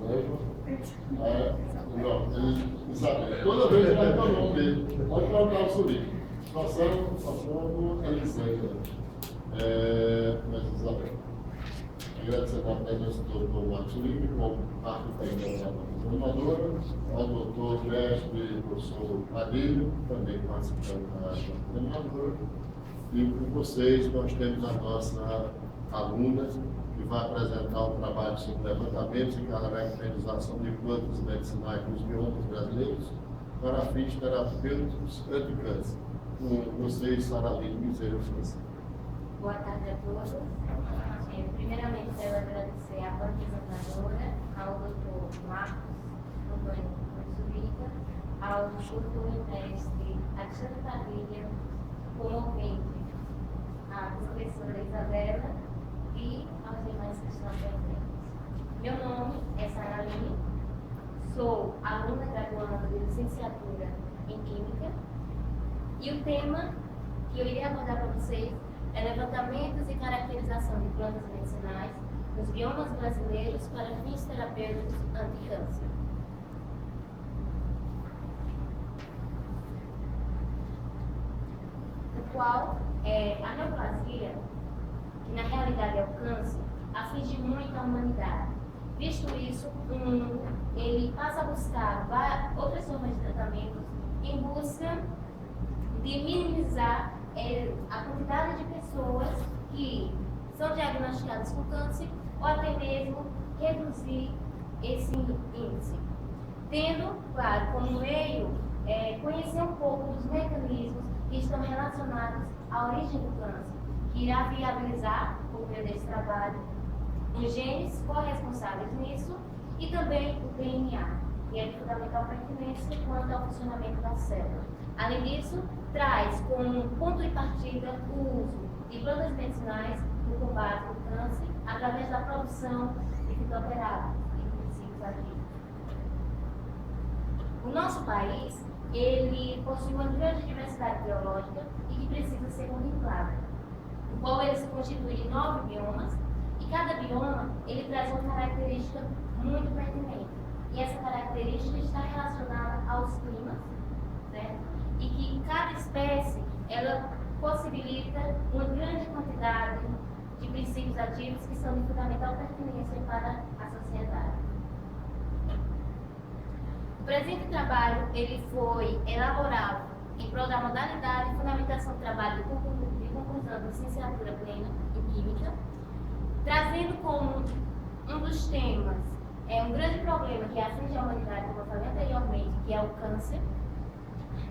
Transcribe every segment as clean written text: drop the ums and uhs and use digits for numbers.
Sérgio. Não, Isabel. Toda vez ele vai ter o nome dele. Pode colocar o Suri. Passando Elisângela. Mas Isabel. Agradecer a presença do Dr. Marcos Lima, como parte da formadora, ao Dr. Mestre, professor Padilha, também participando da formadora. E com vocês, nós temos a nossa aluna, que vai apresentar um trabalho sobre levantamentos e caracterização de plantas medicinais nos biomas brasileiros para fins terapêuticos anti-câncer. Com vocês, Saraline Miseiro França. Boa tarde a todos. Primeiramente, quero agradecer à apresentadora, ao Dr. Marcos Antônio Zuriga, ao Dr. Mestre Alexandre Padilha, promovente, à professora Isabela e aos demais que estão presentes. Meu nome é Saraline, sou aluna graduanda de licenciatura em Química e o tema que eu irei abordar para vocês é levantamentos e caracterização de plantas medicinais nos biomas brasileiros para fins terapêuticos anti-câncer. O qual a neoplasia, que na realidade é o câncer, aflige muito a humanidade. Visto isso, o mundo ele passa a buscar outras formas de tratamento em busca de minimizar a quantidade de pessoas que são diagnosticadas com câncer ou até mesmo reduzir esse índice. Tendo, claro, como meio conhecer um pouco dos mecanismos que estão relacionados à origem do câncer, que irá viabilizar, por meio desse trabalho, os genes corresponsáveis nisso e também o DNA, que é de fundamental pertinência quanto ao funcionamento da célula. Além disso, traz como ponto de partida o uso de plantas medicinais no combate ao câncer através da produção de fitoterápicos e princípios ativos. O nosso país, ele possui uma grande diversidade biológica e que precisa ser contemplada, o qual ele se constitui de 9 biomas e cada bioma ele traz uma característica muito pertinente. E essa característica está relacionada aos climas, certo? E que cada espécie, ela possibilita uma grande quantidade de princípios ativos que são de fundamental pertinência para a sociedade. O presente trabalho, ele foi elaborado em prol da modalidade de fundamentação do trabalho de conclusão da licenciatura plena em Química, trazendo como um dos temas um grande problema que aflige a humanidade, como eu falei anteriormente, que é o câncer,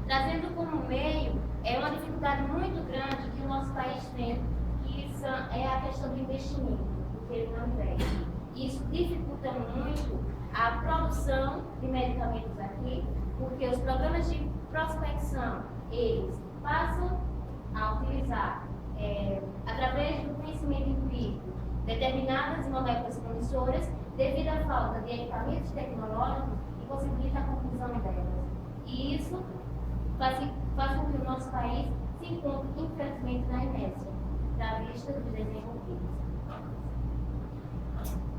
trazendo como meio uma dificuldade muito grande que o nosso país tem, que é a questão do investimento, porque ele não investe. Isso dificulta muito a produção de medicamentos aqui, porque os programas de prospecção, eles passam a utilizar, através do conhecimento empírico, determinadas moléculas promissoras, devido à falta de equipamentos tecnológicos que possibilitam a conclusão delas. E isso faz com que o nosso país se encontre, infelizmente, na inércia da vista dos desenvolvidos.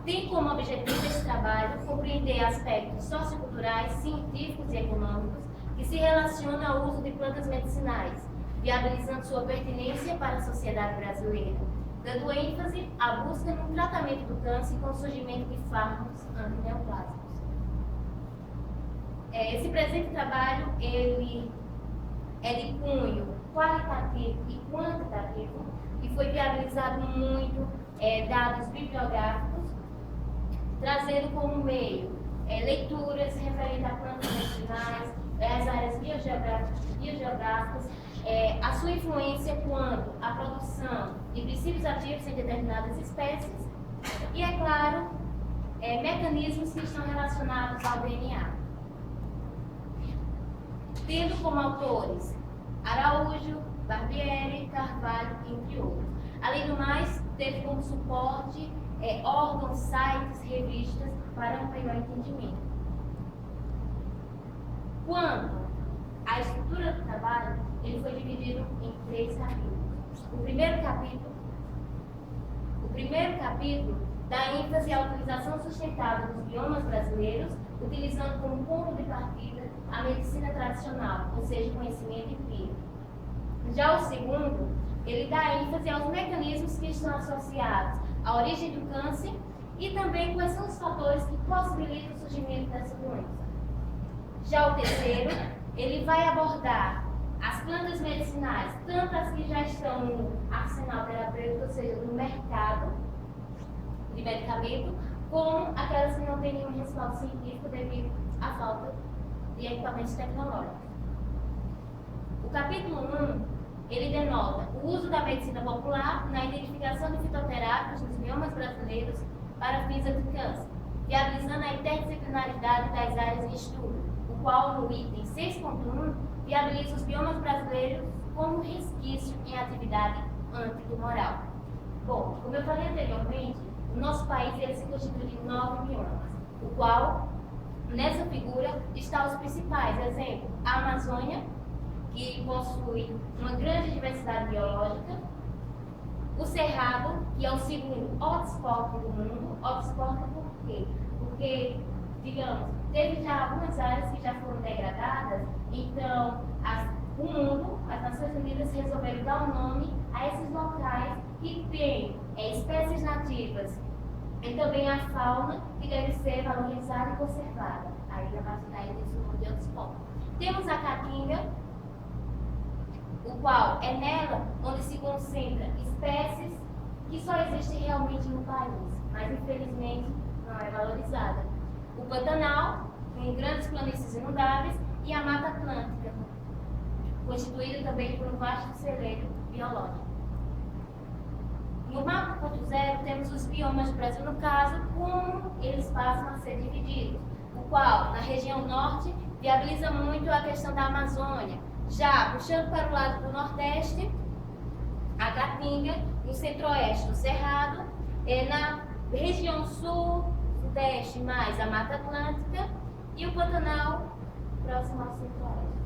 Tem como objetivo esse trabalho compreender aspectos socioculturais, científicos e econômicos que se relacionam ao uso de plantas medicinais, viabilizando sua pertinência para a sociedade brasileira, dando ênfase à busca no tratamento do câncer com o surgimento de fármacos antineoplásicos. Esse presente trabalho, ele é de cunho qualitativo e quantitativo e foi viabilizado muito dados bibliográficos, trazendo como meio leituras referentes a plantas medicinais, as áreas biogeográficas, a sua influência quanto à produção de princípios ativos em determinadas espécies e, é claro, mecanismos que estão relacionados ao DNA. Tendo como autores Araújo, Barbieri, Carvalho, entre outros. Além do mais, teve como suporte órgãos, sites, revistas para um melhor entendimento. Quanto à estrutura do trabalho, ele foi dividido em 3 capítulos. O primeiro capítulo dá ênfase à utilização sustentável dos biomas brasileiros, utilizando como ponto de partida a medicina tradicional, ou seja, conhecimento empírico. Já o segundo, ele dá ênfase aos mecanismos que estão associados à origem do câncer e também quais são os fatores que possibilitam o surgimento dessa doença. Já o terceiro, ele vai abordar as plantas medicinais, tanto as que já estão no arsenal terapêutico, ou seja, no mercado de medicamento, como aquelas que não têm nenhum respaldo científico devido à falta de equipamentos tecnológicos. O capítulo 1, ele denota o uso da medicina popular na identificação de fitoterápicos nos biomas brasileiros para fins de câncer, viabilizando a interdisciplinaridade das áreas em estudo, o qual, no item 6.1, viabiliza os biomas brasileiros como resquício em atividade antitumoral. Bom, como eu falei anteriormente, o nosso país ele se constitui de 9 biomas, o qual, nessa figura, está os principais. Exemplo, a Amazônia, que possui uma grande diversidade biológica, o Cerrado, que é o segundo hotspot do mundo. Hotspot por quê? Porque, digamos, teve já algumas áreas que já foram degradadas, então o mundo, as Nações Unidas resolveram dar um nome a esses locais que têm espécies nativas e também a fauna que deve ser valorizada e conservada. Aí, a partir daí, desse nome de hotspot. Temos a Caatinga, o qual é nela onde se concentra espécies que só existem realmente no país, mas infelizmente não é valorizada. O Pantanal, com grandes planícies inundáveis, e a Mata Atlântica, constituída também por um vasto celeiro biológico. No mapa 1.0 temos os biomas do Brasil, no caso, como eles passam a ser divididos, o qual, na região norte, viabiliza muito a questão da Amazônia. Já puxando para o lado do Nordeste, a Caatinga, no Centro-Oeste, o Cerrado, na região Sul, Sudeste, mais a Mata Atlântica, e o Pantanal, próximo ao Centro-Oeste.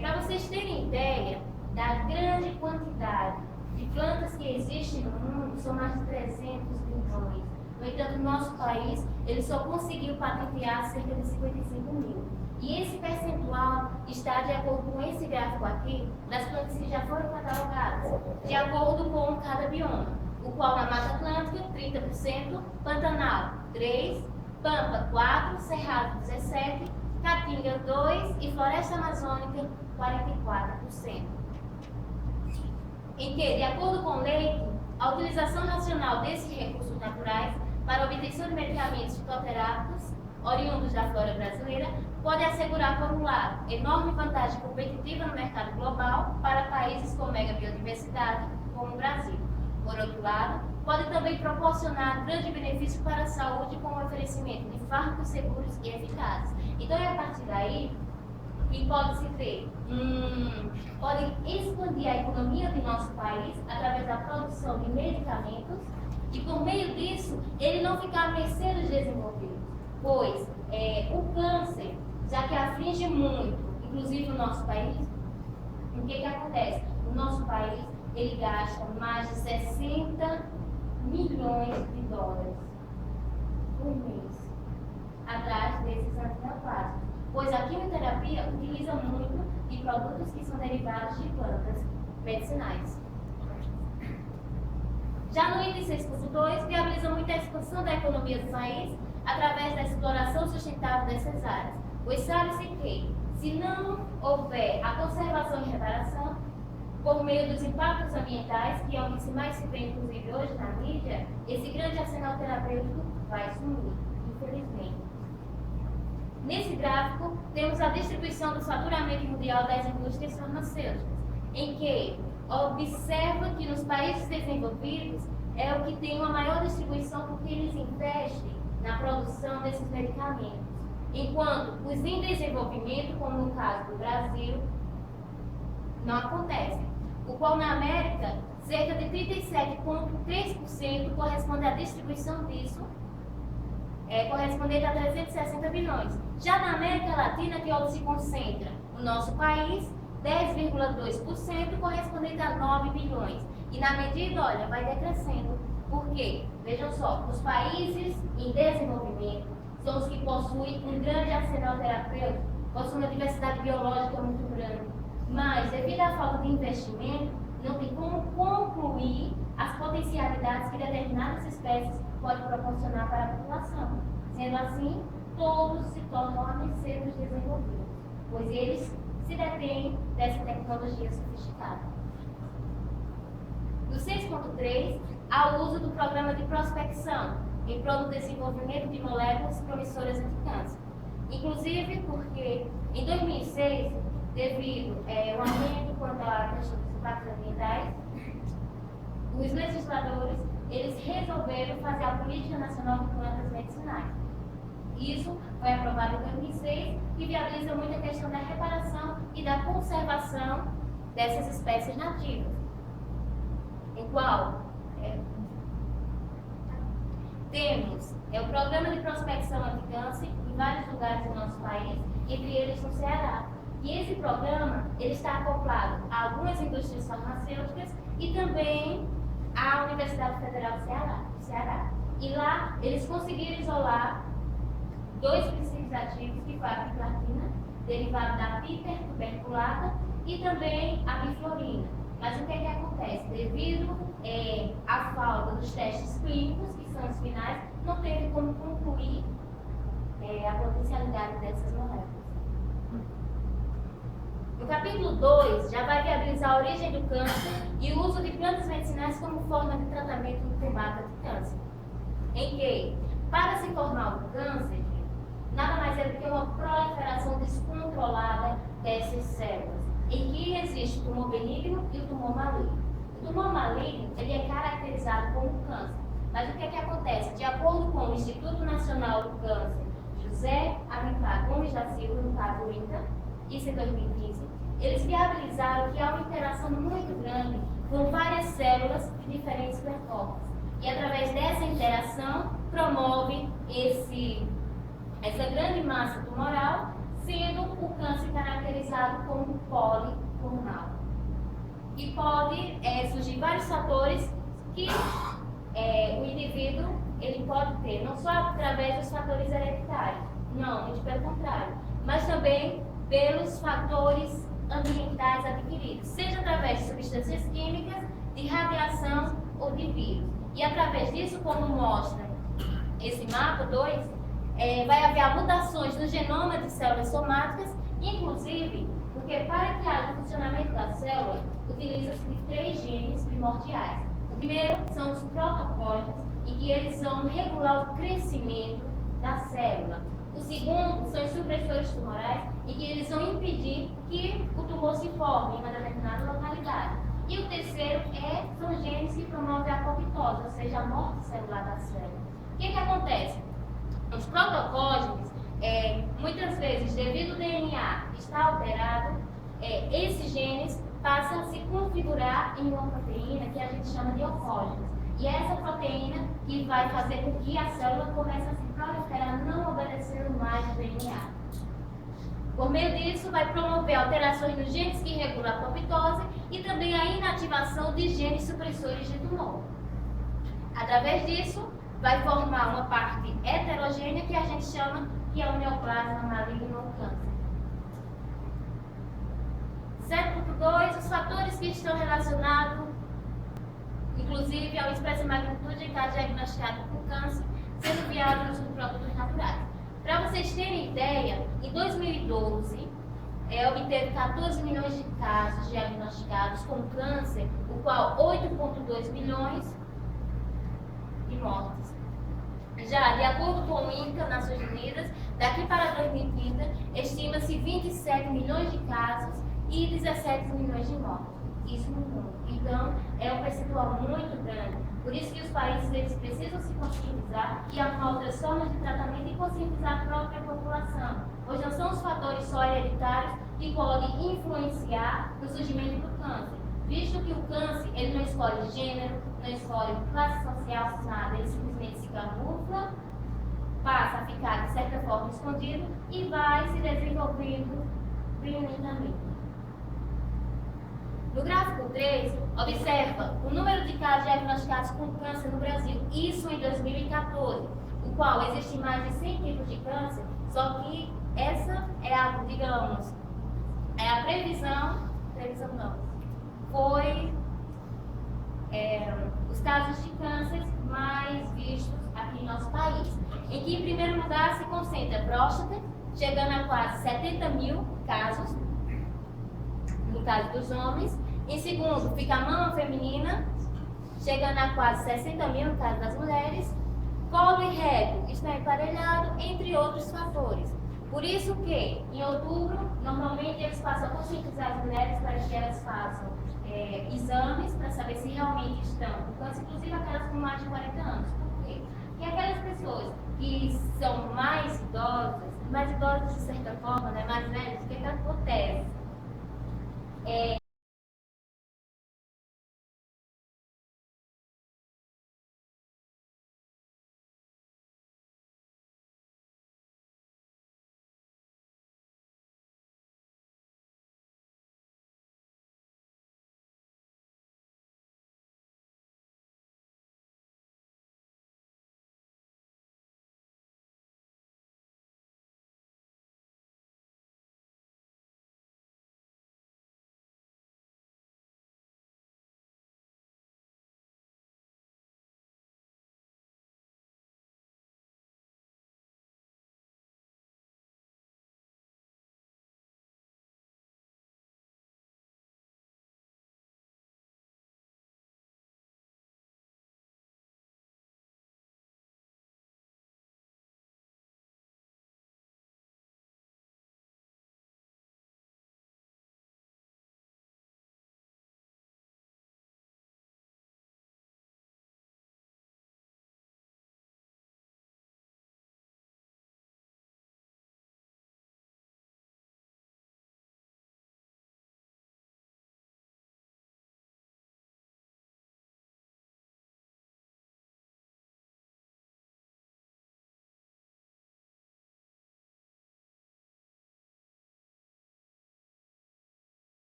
Para vocês terem ideia da grande quantidade de plantas que existem no mundo, são mais de 300 bilhões. No entanto, no nosso país, ele só conseguiu patentear cerca de 55 mil. E esse percentual está de acordo com esse gráfico aqui, das plantas que já foram catalogadas, de acordo com cada bioma, o qual na Mata Atlântica, 30%, Pantanal, 3%, Pampa, 4%, Cerrado, 17%, Caatinga, 2% e Floresta Amazônica, 44%. Em que, de acordo com lei, a utilização racional desses recursos naturais para a obtenção de medicamentos fitoterápicos oriundos da flora brasileira pode assegurar, por um lado, enorme vantagem competitiva no mercado global para países com mega biodiversidade, como o Brasil. Por outro lado, pode também proporcionar grande benefício para a saúde com o oferecimento de fármacos seguros e eficazes. Então, é a partir daí que pode-se ter, pode expandir a economia do nosso país através da produção de medicamentos e, por meio disso, ele não ficar à mercê dos desenvolvidos, pois o câncer, já que aflige muito, inclusive o nosso país, o que acontece? O nosso país, ele gasta mais de 60 milhões de dólares por mês atrás desses antineoplásicos, pois a quimioterapia utiliza muito de produtos que são derivados de plantas medicinais. Já no item 6.2, viabiliza muito a expansão da economia do país através da exploração sustentável dessas áreas, pois sabe-se que, se não houver a conservação e reparação, por meio dos impactos ambientais, que é o que mais se vê, inclusive, hoje na mídia, esse grande arsenal terapêutico vai sumir, infelizmente. Nesse gráfico, temos a distribuição do faturamento mundial das indústrias farmacêuticas, em que observa que nos países desenvolvidos é o que tem uma maior distribuição porque eles investem na produção desses medicamentos, enquanto os em desenvolvimento, como no caso do Brasil, não acontecem. O qual na América, cerca de 37,3% corresponde à distribuição disso, correspondente a 360 bilhões. Já na América Latina, que é onde se concentra o nosso país, 10,2% correspondente a 9 bilhões. E na medida, olha, vai decrescendo. Por quê? Vejam só, os países em desenvolvimento são os que possuem um grande arsenal terapêutico, possuem uma diversidade biológica muito grande. Mas, devido à falta de investimento, não tem como concluir as potencialidades que determinadas espécies podem proporcionar para a população. Sendo assim, todos se tornam a mercê dos desenvolvidos, pois eles se detêm dessa tecnologia sofisticada. No 6.3, há o uso do programa de prospecção em prol do desenvolvimento de moléculas promissoras anti-câncer. Inclusive porque, em 2006, devido ao aumento quanto à questão dos impactos ambientais, os legisladores eles resolveram fazer a Política Nacional de Plantas Medicinais. Isso foi aprovado em 2006 e viabiliza muito a questão da reparação e da conservação dessas espécies nativas. Em qual temos o programa de prospecção anti-câncer em vários lugares do nosso país, entre eles no Ceará. E esse programa ele está acoplado a algumas indústrias farmacêuticas e também à Universidade Federal do Ceará. E lá eles conseguiram isolar 2 princípios ativos, que foi a biflarquina, derivado da Piper tuberculata, e também a biflorina. Mas o que é que acontece? Devido à falta dos testes clínicos, que são os finais, não teve como concluir a potencialidade dessas moléculas. No capítulo 2, já vai viabilizar a origem do câncer e o uso de plantas medicinais como forma de tratamento no combate ao câncer. Em que, para se formar o câncer, nada mais é do que uma proliferação descontrolada dessas células, em que existe o tumor benigno e o tumor maligno. O tumor maligno ele é caracterizado como câncer. Mas o que é que acontece? De acordo com o Instituto Nacional do Câncer, José Alencar Gomes da Silva, no caso o INCA, isso em 2015, eles viabilizaram que há uma interação muito grande com várias células de diferentes performances. E através dessa interação, promove essa grande massa tumoral, sendo o câncer caracterizado como polipulmonal. E pode surgir vários fatores que o indivíduo ele pode ter, não só através dos fatores hereditários, não, muito pelo contrário, mas também pelos fatores ambientais adquiridos, seja através de substâncias químicas, de radiação ou de vírus. E através disso, como mostra esse mapa 2, vai haver mutações no genoma de células somáticas, inclusive porque para que haja o funcionamento da célula, utiliza-se de 3 genes primordiais. O primeiro são os protocólicos, em que eles vão regular o crescimento da célula. O segundo são os supressores tumorais, em que eles vão impedir que o tumor se forme em uma determinada localidade. E o terceiro são genes que promovem a apoptose, ou seja, a morte celular da célula. O que acontece? Os protocólicos, muitas vezes, devido ao DNA estar alterado, esses genes passam a se configurar em uma proteína que a gente chama de oncógenos. E é essa proteína que vai fazer com que a célula comece a se proliferar, não obedecendo mais o DNA. Por meio disso, vai promover alterações nos genes que regulam a apoptose e também a inativação de genes supressores de tumor. Através disso, vai formar uma parte heterogênea que a gente chama que é o neoplasma maligno ou câncer. 7.2, os fatores que estão relacionados, inclusive ao expressa magnitude em caso diagnosticado com câncer, sendo viável de produtos naturais. Para vocês terem ideia, em 2012, obteve 14 milhões de casos diagnosticados com câncer, o qual 8,2 milhões de mortes. Já, de acordo com o INCA, Nações Unidas, daqui para 2030, estima-se 27 milhões de casos e 17 milhões de mortes. Isso no mundo. Então, é um percentual muito grande. Por isso que os países eles precisam se conscientizar e arrumar outras formas de tratamento e conscientizar a própria população. Pois não são os fatores só hereditários que podem influenciar no surgimento do câncer. Visto que o câncer ele não escolhe gênero, não escolhe classe social, nada, ele simplesmente se camufla, passa a ficar de certa forma escondido e vai se desenvolvendo violentamente. No gráfico 3 observa o número de casos diagnosticados com câncer no Brasil, isso em 2014, o qual existem mais de 100 tipos de câncer, só que essa é a, digamos, é a previsão não, foi os casos de câncer mais vistos aqui em nosso país, em que em primeiro lugar se concentra a próstata, chegando a quase 70 mil casos, no caso dos homens. Em segundo, fica a mama feminina, chegando a quase 60 mil no caso das mulheres. Colo e reto está emparelhado, entre outros fatores. Por isso que, em outubro, normalmente eles passam a conscientizar as mulheres para que elas façam exames para saber se realmente estão com câncer, inclusive aquelas com mais de 40 anos. Por quê? Porque aquelas pessoas que são mais idosas de certa forma, né, mais velhas, o que acontece?